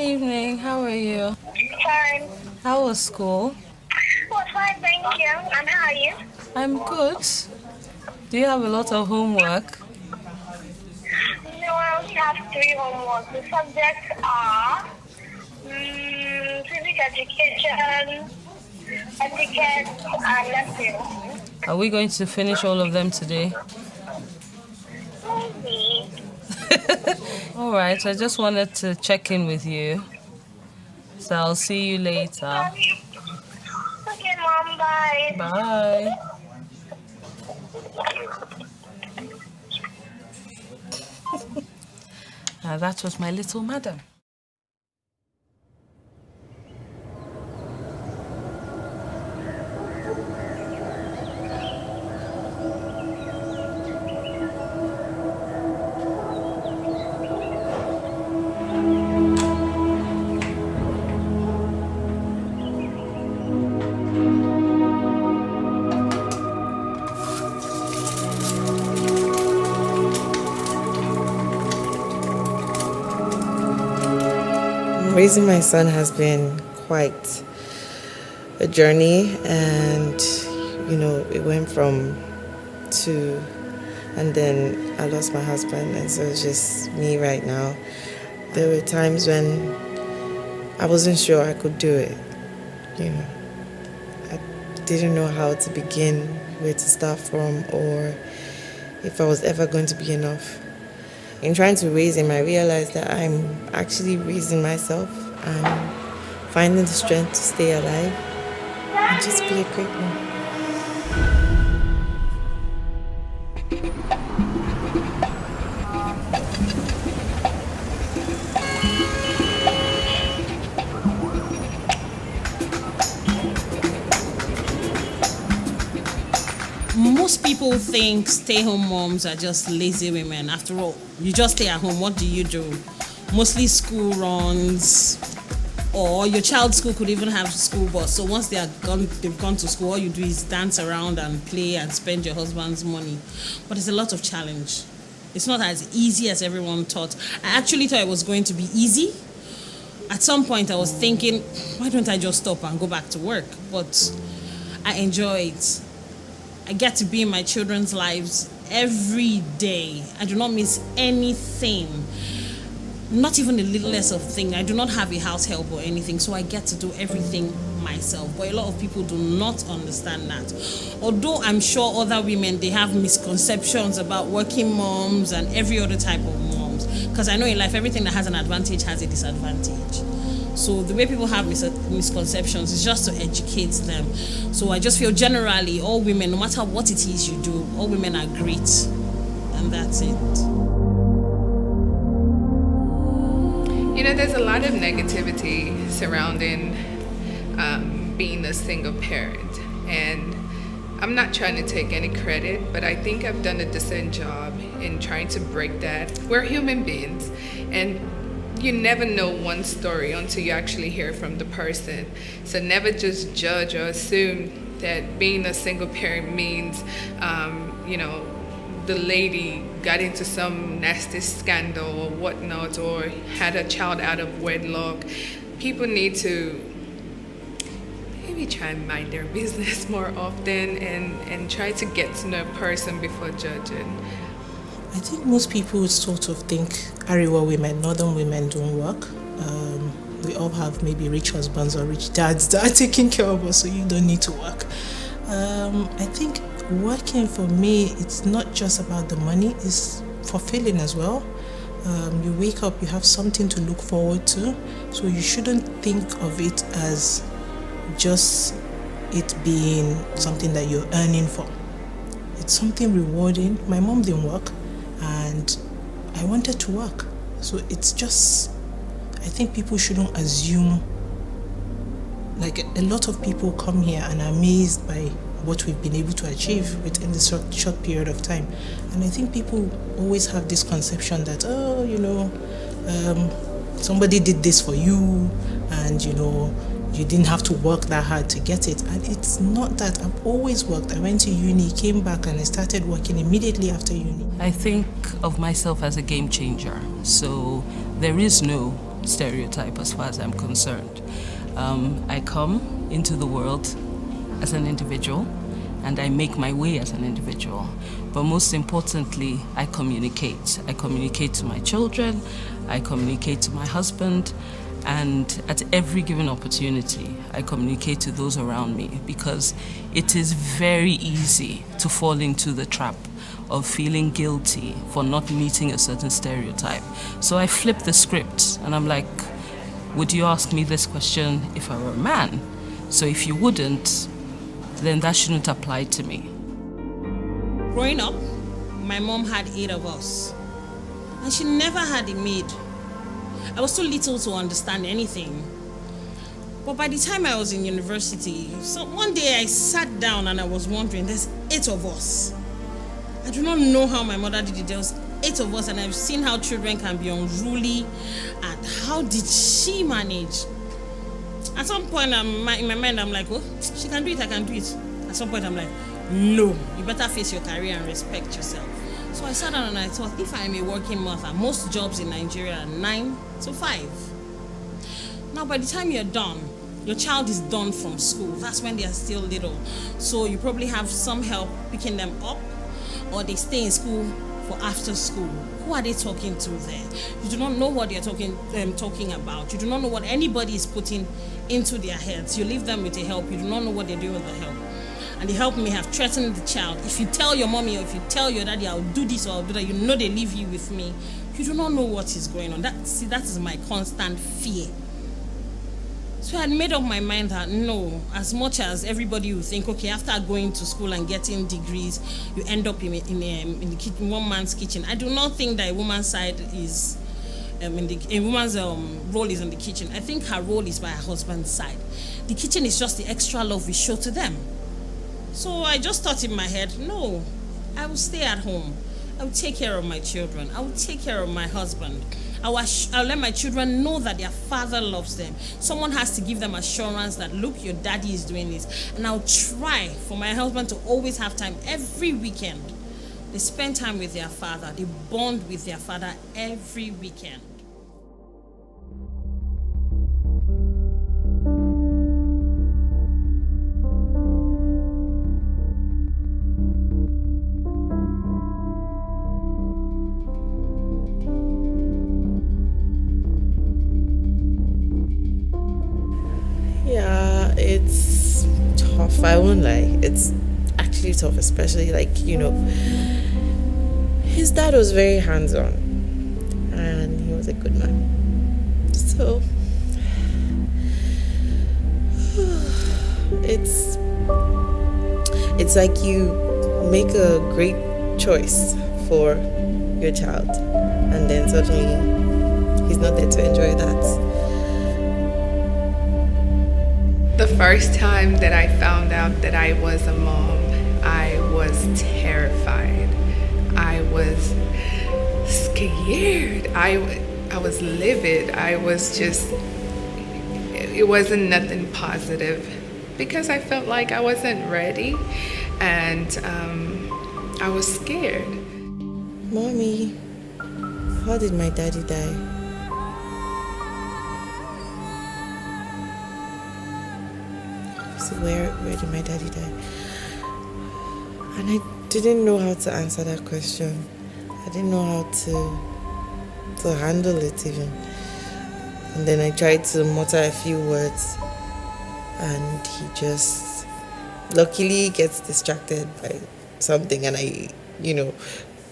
evening. How are you? Fine. How was school? Well, fine, thank you. And how are you? I'm good. Do you have a lot of homework? No, I only have three homework. The subjects are civic education, etiquette, and lesson. Are we going to finish all of them today? Maybe. All right, I just wanted to check in with you. So I'll see you later. Okay, Mom, bye. Bye. That was my little madam. Raising my son has been quite a journey, and it went from two, and then I lost my husband, and so it's just me right now. There were times when I wasn't sure I could do it. I didn't know how to begin, where to start from, or if I was ever going to be enough. In trying to raise him, I realized that I'm actually raising myself and finding the strength to stay alive and just be a great mom. Most people think stay-home moms are just lazy women. After all, you just stay at home. What do you do? Mostly school runs, or your child's school could even have school bus. So once they've gone to school, all you do is dance around and play and spend your husband's money. But it's a lot of challenge. It's not as easy as everyone thought. I actually thought it was going to be easy. At some point, I was thinking, why don't I just stop and go back to work? But I enjoy it. I get to be in my children's lives every day. I do not miss anything, not even the littlest of thing. I do not have a house help or anything, so I get to do everything myself. But a lot of people do not understand that. Although I'm sure other women, they have misconceptions about working moms and every other type of moms. Because I know in life, everything that has an advantage has a disadvantage. So the way people have misconceptions is just to educate them. So I just feel generally all women, no matter what it is you do, all women are great. And that's it. There's a lot of negativity surrounding being a single parent. And I'm not trying to take any credit, but I think I've done a decent job in trying to break that. We're human beings, and you never know one story until you actually hear from the person. So never just judge or assume that being a single parent means, the lady got into some nasty scandal or whatnot, or had a child out of wedlock. People need to maybe try and mind their business more often and try to get to know a person before judging. I think most people sort of think Ariwa women, northern women don't work. We all have maybe rich husbands or rich dads that are taking care of us, so you don't need to work. I think working for me, it's not just about the money, it's fulfilling as well. You wake up, you have something to look forward to, so you shouldn't think of it as just it being something that you're earning for. It's something rewarding. My mom didn't work, and I wanted to work. So it's just, I think people shouldn't assume, like a lot of people come here and are amazed by what we've been able to achieve within this short period of time. And I think people always have this conception that, somebody did this for you, and you didn't have to work that hard to get it. And it's not that. I've always worked. I went to uni, came back, and I started working immediately after uni. I think of myself as a game changer. So there is no stereotype as far as I'm concerned. I come into the world as an individual and I make my way as an individual. But most importantly, I communicate. I communicate to my children, I communicate to my husband, and at every given opportunity, I communicate to those around me because it is very easy to fall into the trap of feeling guilty for not meeting a certain stereotype. So I flip the script and I'm like, would you ask me this question if I were a man? So if you wouldn't, then that shouldn't apply to me. Growing up, my mom had 8 of us, and she never had a maid. I was too little to understand anything. But by the time I was in university, so one day I sat down and I was wondering, there's 8 of us. I do not know how my mother did it. There was 8 of us, and I've seen how children can be unruly, and how did she manage? At some point in my mind, I'm like, oh, she can do it, I can do it. At some point, I'm like, no, you better face your career and respect yourself. So I sat down and I thought, if I'm a working mother, most jobs in Nigeria are 9 to 5. Now, by the time you're done, your child is done from school. That's when they are still little. So you probably have some help picking them up, or they stay in school for after school. Who are they talking to there? You do not know what they're talking about. You do not know what anybody is putting into their heads. You leave them with the help. You do not know what they're doing with the help. And the help may have threatened the child. If you tell your mommy or if you tell your daddy, I'll do this or I'll do that, you know they leave you with me. You do not know what is going on. That is my constant fear. So I had made up my mind that no, as much as everybody will think, okay, after going to school and getting degrees, you end up in the kitchen, one man's kitchen. I do not think that a woman's side is, a woman's role is in the kitchen. I think her role is by her husband's side. The kitchen is just the extra love we show to them. So I just thought in my head, no, I will stay at home. I will take care of my children. I will take care of my husband. I'll let my children know that their father loves them. Someone has to give them assurance that, look, your daddy is doing this. And I'll try for my husband to always have time every weekend. They spend time with their father. They bond with their father every weekend. It's tough, I won't lie. It's actually tough, especially his dad was very hands-on and he was a good man. So it's like you make a great choice for your child and then suddenly he's not there to enjoy that. The first time that I found out that I was a mom, I was terrified. I was scared. I was livid. I was just, it wasn't nothing positive because I felt like I wasn't ready and I was scared. Mommy, how did my daddy die? So where did my daddy die? And I didn't know how to answer that question. I didn't know how to handle it even. And then I tried to mutter a few words and he just luckily gets distracted by something and I,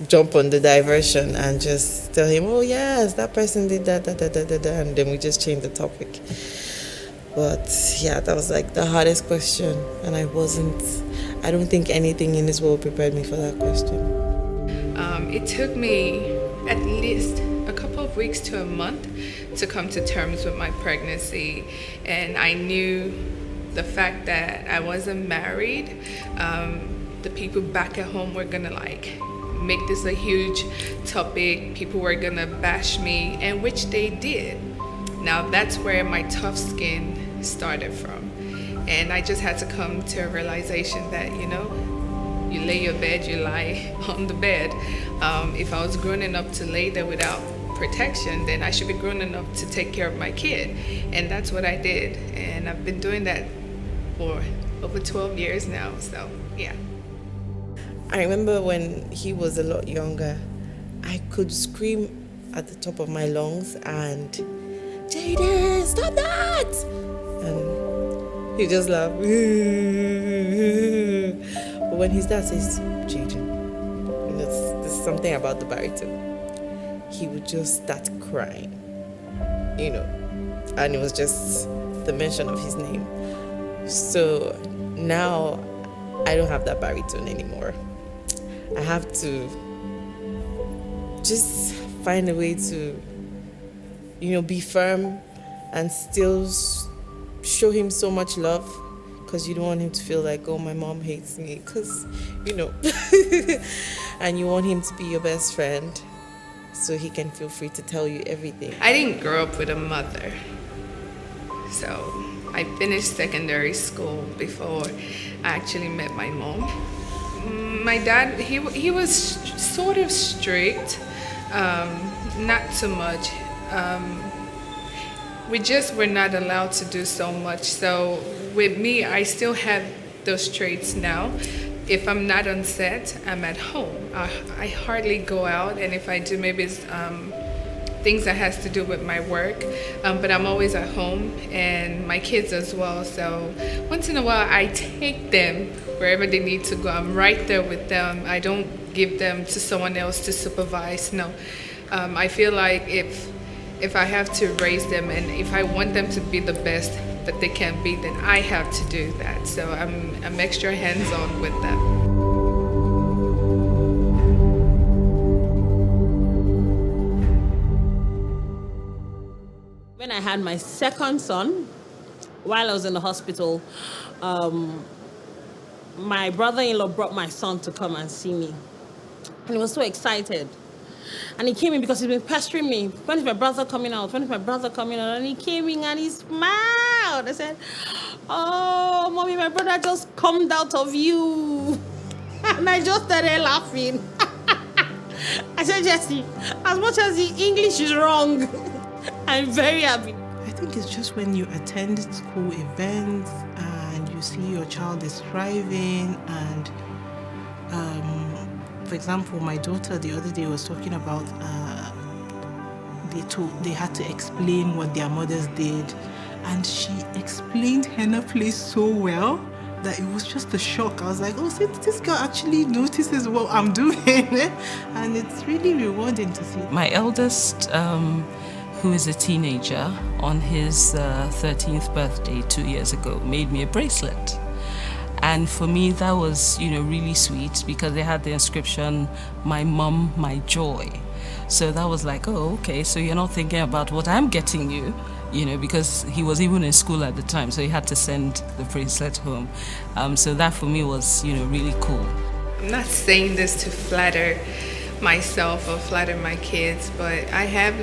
jump on the diversion and just tell him, oh yes, that person did that, and then we just change the topic. But yeah, that was like the hardest question and I don't think anything in this world prepared me for that question. It took me at least a couple of weeks to a month to come to terms with my pregnancy, and I knew the fact that I wasn't married, the people back at home were gonna make this a huge topic. People were gonna bash me, and which they did. Now that's where my tough skin started from. And I just had to come to a realization that, you lay your bed, you lie on the bed. If I was grown enough to lay there without protection, then I should be grown enough to take care of my kid. And that's what I did. And I've been doing that for over 12 years now. So, yeah. I remember when he was a lot younger, I could scream at the top of my lungs and, Jaden, stop that! And he just laughed. But when his dad says, Jaden, there's something about the baritone, he would just start crying, and it was just the mention of his name. So now I don't have that baritone anymore. I have to just find a way to, be firm and still show him so much love, because you don't want him to feel like, oh, my mom hates me, because, and you want him to be your best friend so he can feel free to tell you everything. I didn't grow up with a mother. So I finished secondary school before I actually met my mom. My dad, he was sort of strict, not too much. We just were not allowed to do so much. So with me, I still have those traits now. If I'm not on set, I'm at home. I hardly go out, and if I do, maybe it's things that has to do with my work, but I'm always at home, and my kids as well. So once in a while, I take them wherever they need to go. I'm right there with them. I don't give them to someone else to supervise. No, I feel like if I have to raise them, and if I want them to be the best that they can be, then I have to do that. So I'm extra hands-on with them. When I had my second son, while I was in the hospital, my brother-in-law brought my son to come and see me. And he was so excited. And he came in because he's been pestering me. When is my brother coming out? When is my brother coming out? And he came in and he smiled. I said, oh, mommy, my brother just come out of you. And I just started laughing. I said, Jesse, as much as the English is wrong, I'm very happy. I think it's just when you attend school events and you see your child is thriving, and for example, my daughter the other day was talking about they had to explain what their mothers did, and she explained henna play so well that it was just a shock. I was like, oh, see, this girl actually notices what I'm doing. And it's really rewarding to see. My eldest, who is a teenager, on his 13th birthday 2 years ago, made me a bracelet. And for me, that was, really sweet, because they had the inscription, my mom, my joy. So that was like, oh, okay, so you're not thinking about what I'm getting you, because he was even in school at the time, so he had to send the bracelet home. So that for me was, really cool. I'm not saying this to flatter myself or flatter my kids, but I have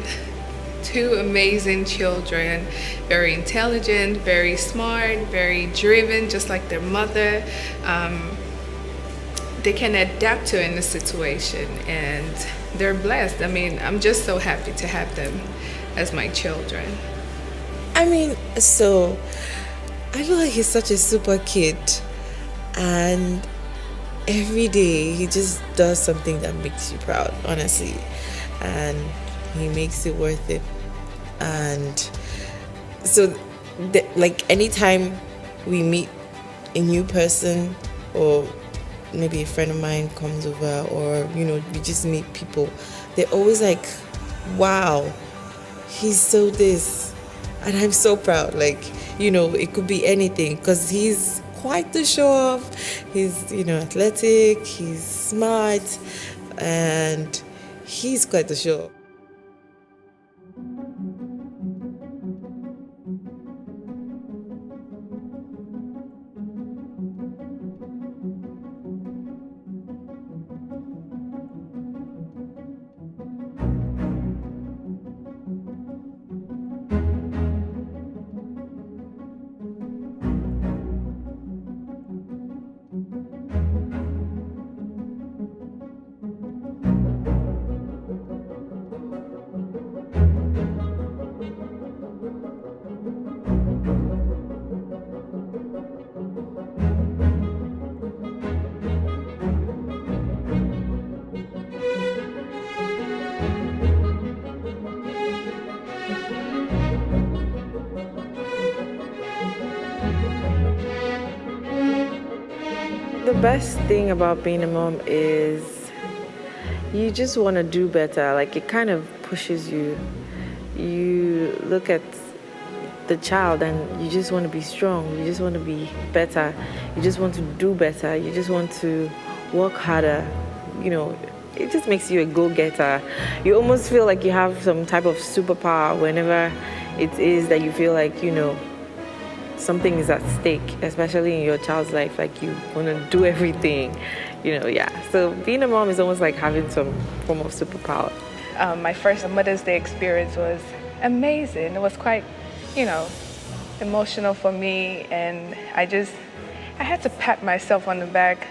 two amazing children, very intelligent, very smart, very driven, just like their mother. They can adapt to any situation, and they're blessed. I mean, I'm just so happy to have them as my children. So I feel like he's such a super kid, and every day he just does something that makes you proud, honestly, and he makes it worth it. And so anytime we meet a new person, or maybe a friend of mine comes over, or we just meet people, they're always like, wow, he's so this, and I'm so proud. It could be anything, because he's quite the show off. He's athletic, he's smart, and he's quite the show off. best thing about being a mom is you just want to do better. Like, it kind of pushes you. You look at the child and you just want to be strong. You just want to be better. You just want to do better. You just want to work harder. You know, it just makes you a go-getter. You almost feel like you have some type of superpower whenever it is that you feel like, you know, something is at stake, especially in your child's life. Like, you want to do everything, you know, yeah. So being a mom is almost like having some form of superpower. My first Mother's Day experience was amazing. It was quite, you know, emotional for me, and I had to pat myself on the back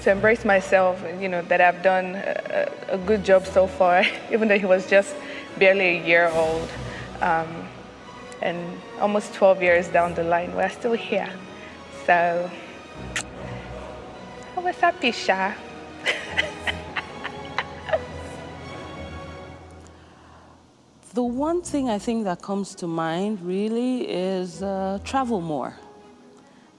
to embrace myself, you know, that I've done a good job so far, even though he was just barely a year old. And almost 12 years down the line, we're still here. So I was happy, Sha. The one thing I think that comes to mind really is travel more.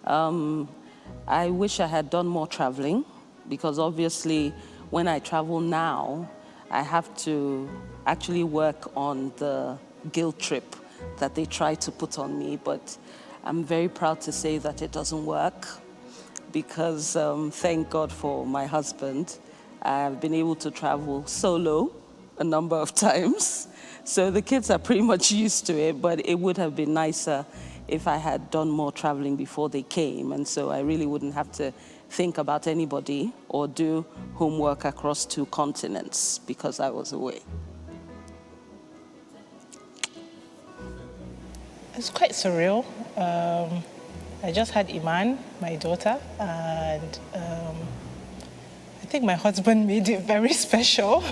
I wish I had done more traveling, because obviously when I travel now, I have to actually work on the guilt trip that they try to put on me, but I'm very proud to say that it doesn't work, because thank God for my husband. I've been able to travel solo a number of times, so the kids are pretty much used to it, but it would have been nicer if I had done more traveling before they came, and so I really wouldn't have to think about anybody or do homework across 2 continents because I was away. It's quite surreal. I just had Iman, my daughter, and I think my husband made it very special.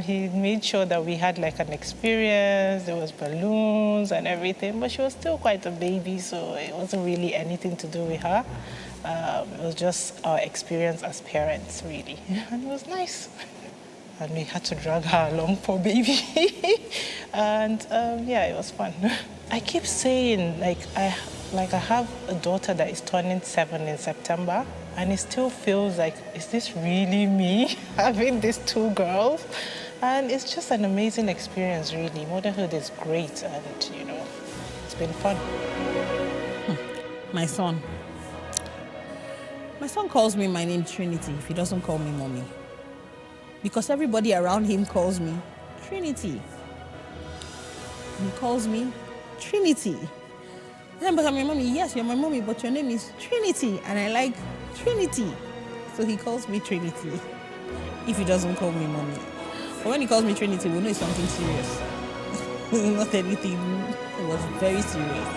He made sure that we had like an experience. There was balloons and everything, but she was still quite a baby, so it wasn't really anything to do with her. It was just our experience as parents, really, and it was nice. And we had to drag her along, poor baby. And yeah, it was fun. I keep saying, I have a daughter that is turning 7 in September, and it still feels like, is this really me having these 2 girls? And it's just an amazing experience, really. Motherhood is great, and you know, it's been fun. My son. My son calls me my name Trinity if he doesn't call me mommy. Because everybody around him calls me Trinity. He calls me Trinity. Then, but I'm your mommy. Yes, you're my mommy, but your name is Trinity, and I like Trinity. So he calls me Trinity if he doesn't call me mommy. But when he calls me Trinity, we know it's something serious. Not anything. It was very serious.